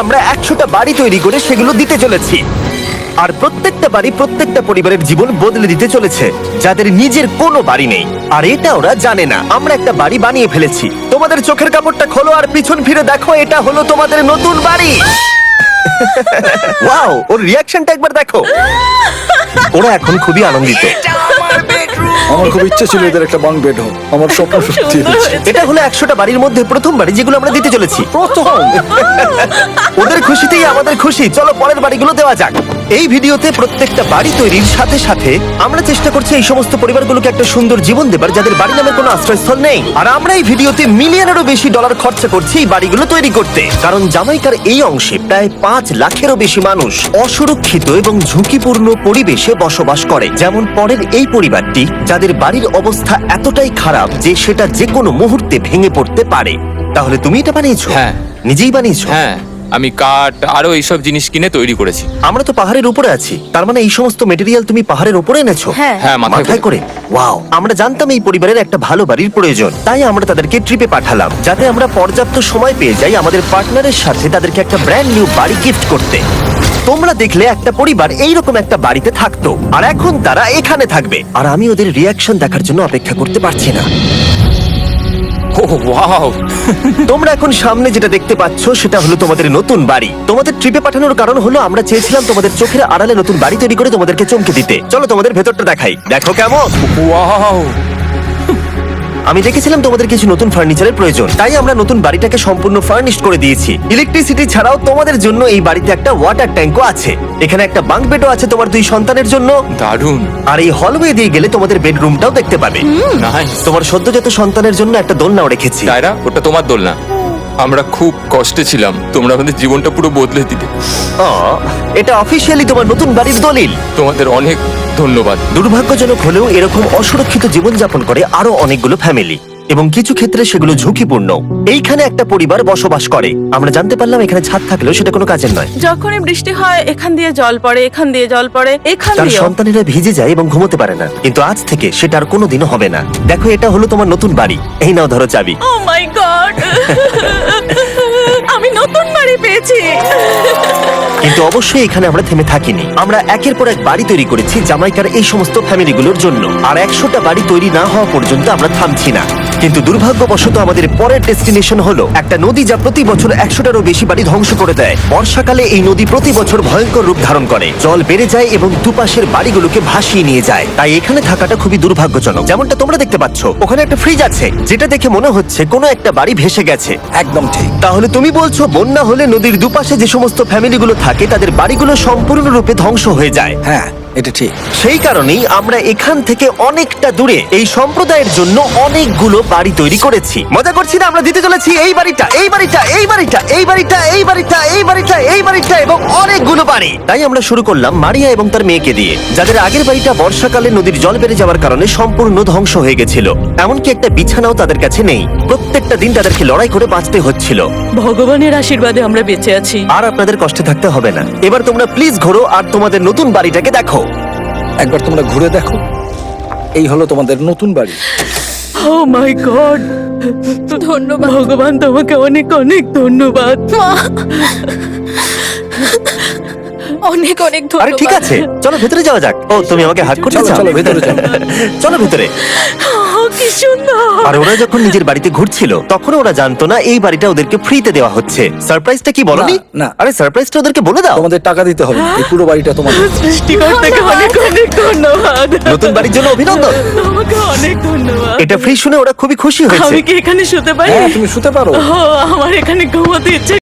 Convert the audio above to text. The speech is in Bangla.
আমরা 100টা বাড়ি তৈরি করে সেগুলো দিতে চলেছি। আর প্রত্যেকটা বাড়ি প্রত্যেকটা পরিবারের জীবন বদলে দিতে চলেছে যাদের নিজের কোনো বাড়ি নেই। আর এটা ওরা জানে না। আমরা একটা বাড়ি বানিয়ে ফেলেছি। তোমাদের চোখের কাপড়টা খোলো আর পিছন ফিরে দেখো, এটা হলো তোমাদের নতুন বাড়ি। ওয়াও, ওর রিয়াকশনটা একবার দেখো। ওরা এখন খুবই আনন্দিত। আমার খুব ইচ্ছে ছিল এদের একটা বাঙ্ক বেড হোক, আমার স্বপ্ন সত্যি হয়েছে। এটা হলো 100টা বাড়ির মধ্যে প্রথম বাড়ি যেগুলো আমরা দিতে চলেছি। প্রথম ওদের খুশিতেই আমাদের খুশি। চলো পরের বাড়িগুলো দেওয়া যাক। এই ভিডিওতে প্রত্যেকটা বাড়ি তৈরির সাথে সাথে আমরা চেষ্টা করছি এই সমস্ত পরিবারগুলোকে একটা সুন্দর জীবন দেবার যাদের বাড়ি নামের কোনো আশ্রয়স্থল নেই। আর আমরা এই ভিডিওতে মিলিয়নেরও বেশি ডলার খরচা করছি এই বাড়িগুলো তৈরি করতে, কারণ জামাইকার এই অংশে প্রায় 5 লাখেরও বেশি মানুষ অসুরক্ষিত এবং ঝুঁকিপূর্ণ পরিবেশে বসবাস করে। যেমন পরের এই পরিবারটি, যাদের বাড়ির অবস্থা এতটাই খারাপ যে সেটা যে কোনো মুহূর্তে ভেঙে পড়তে পারে। তাহলে তুমি এটা বানিয়েছো? হ্যাঁ। নিজেই বানিয়েছো? হ্যাঁ, আমি কাঠ আরো এইসব জিনিস কিনে তৈরি করেছি। আমরা তো পাহাড়ের উপরে আছি, তার মানে এই সমস্ত মেটেরিয়াল তুমি পাহাড়ের উপরে এনেছো? হ্যাঁ। হ্যাঁ, মাথায় করে। ওয়াও, আমরা জানতাম এই পরিবারের একটা ভালো বাড়ির প্রয়োজন, তাই আমরা তাদেরকে ট্রিপে পাঠালাম যাতে আমরা পর্যাপ্ত সময় পেয়ে যাই আমাদের পার্টনারের সাথে তাদেরকে একটা ব্র্যান্ড নিউ বাড়ি গিফট করতে। তোমরা দেখলে একটা পরিবার এইরকম একটা বাড়িতে থাকতো, আর এখন তারা এখানে থাকবে। আর আমি ওদের রিয়াকশন দেখার জন্য অপেক্ষা করতে পারছি না। ও ওয়াও, তোমরা এখন সামনে যেটা দেখতে পাচ্ছ সেটা হলো তোমাদের নতুন বাড়ি। তোমাদের ট্রিপে পাঠানোর কারণ হলো আমরা চেয়েছিলাম তোমাদের চোখের আড়ালে নতুন বাড়ি তৈরি করে তোমাদেরকে চমকে দিতে। চলো তোমাদের ভেতরটা দেখাই, দেখো কেমন। ওয়াও, আমি দেখেছিলাম তোমাদের কিছু নতুন ফার্নিচারের প্রয়োজন, তাই আমরা নতুন বাড়িটাকে সম্পূর্ণ ফার্নিশড করে দিয়েছি। ইলেকট্রিসিটি ছাড়াও তোমাদের জন্য এই বাড়িতে একটা ওয়াটার ট্যাঙ্কও আছে। এখানে একটা বাঙ্ক বেডও আছে তোমার 2 সন্তানের জন্য। দারুণ। আর এই হলওয়ে দিয়ে গেলে তোমাদের বেডরুমটাও দেখতে পাবে। নাইস। তোমার সদ্যজাত সন্তানের জন্য একটা দোলনাও রেখেছি। ডায়রা, ওটা তোমার দোলনা। আমরা খুব কষ্টে ছিলাম, তোমরা আমাদের জীবনটা পুরো বদলে দিতে। এটা অফিসিয়ালি তোমার নতুন বাড়ির দলিল। তোমাদের অনেক ধন্যবাদ। দুর্ভাগ্যজনক হলেও এরকম অসুরক্ষিত জীবনযাপন করে আরো অনেকগুলো ফ্যামিলি, এবং কিছু ক্ষেত্রে সেগুলো ঝুঁকিপূর্ণ। এইখানে একটা পরিবার বসবাস করে। আমরা জানতে পারলাম এখানে ছাদ থাকলেও সেটা কোনো কাজের নয়। যখনই বৃষ্টি হয় এখান দিয়ে জল পড়ে, এখান দিয়ে জল পড়ে, এখান তার দিয়ে। সন্তানেরা ভিজে যায় এবং ঘুমোতে পারে না, কিন্তু আজ থেকে সেটা আর কোনোদিনও হবে না। দেখো, এটা হলো তোমার নতুন বাড়ি। এই নাও, ধরো চাবি। ও মাই গড, আমি নতুন বাড়ি পেয়েছি। কিন্তু অবশ্যই এখানে আমরা থেমে থাকিনি। আমরা একের পর এক বাড়ি তৈরি করেছি জামাইকার এই সমস্ত ফ্যামিলিগুলোর জন্য। আর 100টা বাড়ি তৈরি না হওয়া পর্যন্ত আমরা থামছি না। কিন্তু দুর্ভাগ্যবশত আমাদের পরের ডেস্টিনেশন হলো একটা নদী যা প্রতি বছর 100টারও বেশি বাড়ি ধ্বংস করে দেয়। বর্ষাকালে এই নদী প্রতি বছর ভয়ঙ্কর রূপ ধারণ করে, জল বেড়ে যায় এবং দুপাশের বাড়িগুলোকে ভাসিয়ে নিয়ে যায়। তাই এখানে থাকাটা খুবই দুর্ভাগ্যজনক। যেমনটা তোমরা দেখতে পাচ্ছ, ওখানে একটা ফ্রিজ আছে যেটা দেখে মনে হচ্ছে কোনো একটা বাড়ি ভেসে গেছে। একদম ঠিক। তাহলে তুমি বলছো বন্যা হলে নদীর দুপাশে যে সমস্ত ফ্যামিলিগুলো থাকে তাদের বাড়িগুলো সম্পূর্ণরূপে ধ্বংস হয়ে যায়। হ্যাঁ, এটা ঠিক। সেই কারণেই আমরা এখান থেকে অনেকটা দূরে এই সম্প্রদায়ের জন্য অনেকগুলো বাড়ি তৈরি করেছি। মজা করছি না? আমরা দিতে চলেছি এই বাড়িটা, এই বাড়িটা, এই বাড়িটা, এই বাড়িটা, এই বাড়িটা, এই বাড়িটা, এই বাড়িটা এবং অনেকগুলো বাড়ি। তাই আমরা শুরু করলাম মারিয়া এবং তার মেয়েকে দিয়ে, যাদের আগের বাড়িটা বর্ষাকালে নদীর জল বেড়ে যাওয়ার কারণে সম্পূর্ণ ধ্বংস হয়ে গেছিল। এমনকি একটা বিছানাও তাদের কাছে নেই। প্রত্যেকটা দিন তাদেরকে লড়াই করে বাঁচতে হচ্ছিল। ভগবানের আশীর্বাদে আমরা বেঁচে আছি। আর আপনাদের কষ্টে থাকতে হবে না। এবার তোমরা প্লিজ ঘোরো আর তোমাদের নতুন বাড়িটাকে দেখো। একবার তোমরা ঘুরে দেখো, এই হলো তোমাদের নতুন বাড়ি। ও মাই গড, ধন্যবাদ ভগবান, তোমাকে অনেক অনেক ধন্যবাদ। অনেক অনেক আরে ধন্যবাদ। ঠিক আছে, চলো ভেতরে যাওয়া যাক। ও, তুমি আমাকে হাত করতে চলো, চাও? চলো, ভেতরে চলো। চলো ভেতরে। ও, কি সুন্দর। আর ওরা যখন নিজের বাড়িতে ঘুরছিল তখন ওরা জানতো না এই বাড়িটা ওদেরকে ফ্রিতে দেওয়া হচ্ছে। সারপ্রাইজটা কি বলনি? না, না। আরে সারপ্রাইজটা ওদেরকে বলে দাও। তোমাদের টাকা দিতে হবে, এই পুরো বাড়িটা তোমাদের। সৃষ্টিকর্তাকে অনেক অনেক ধন্যবাদ। নতুন বাড়ির জন্য অভিনন্দন। তোমাকে অনেক ধন্যবাদ। এটা ফ্রি শুনে ওরা খুবই খুশি হয়েছে। আমি কি এখানে শুতে পারি? হ্যাঁ, তুমি শুতে পারো। ও, আমার এখানে ঘুমোতে ইচ্ছে